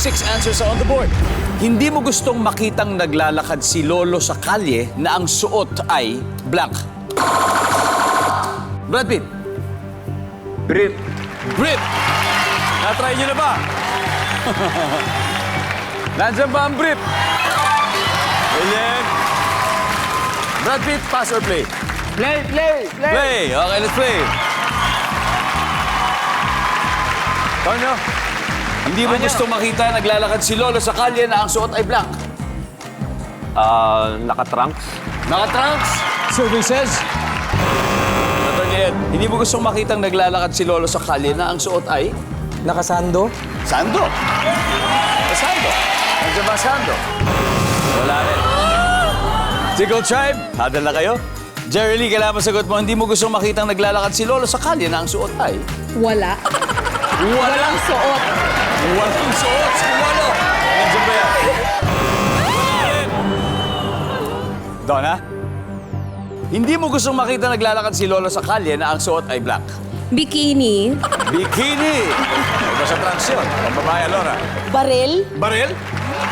6 answers are on the board. Hindi mo gustong makitang naglalakad si Lolo sa kalye na ang suot ay blank. Brad Pitt. Brief. Brief. Na-try nyo na ba? Nandiyan ba ang brief? Brilliant. Brad Pitt, pass or play? Play. Play. Okay, let's play. Tonyo, hindi mo gustong makita naglalakad si Lolo sa kalye na ang suot ay blank. Naka-trunks. Naka-trunks. Survey says. Tonyo, hindi mo gustong makitang naglalakad si Lolo sa kalye na ang suot ay Nakasando? sando. Sando. Nandiyan ba sando? Wala rin. Tickle Tribe, hadal na kayo. Jerry Lee, kailangan masagot mo, hindi mo gustong makitang naglalakad si Lolo sa kalye na ang suot ay Wala. walang Suot. Walang suot si Lolo. Nandiyan ba yan? Donna? Hindi mo gustong makita naglalakad si Lolo sa kalye na ang suot ay black. Bikini. Bikini. Iba sa trunks yun. Pambabae, Laura. Baril. Baril?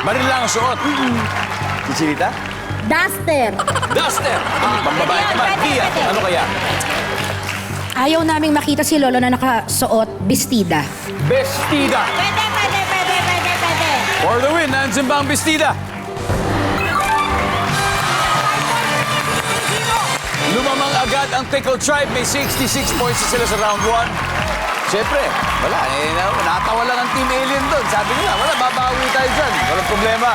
Baril lang ang suot. Chichinita? Duster. Duster. Pambabae naman. Tia, ano kaya? Ayaw naming makita si Lolo na nakasuot bestida. Bestida. Pwede. For the win, nandiyan ba ang bestida? Lumamang agad ang Tickle Tribe. May 66 points na sila sa round 1. Siyempre, wala. Natawa lang ang Team Alien doon. Sabi nila, wala, babawi tayo dyan. Walang problema.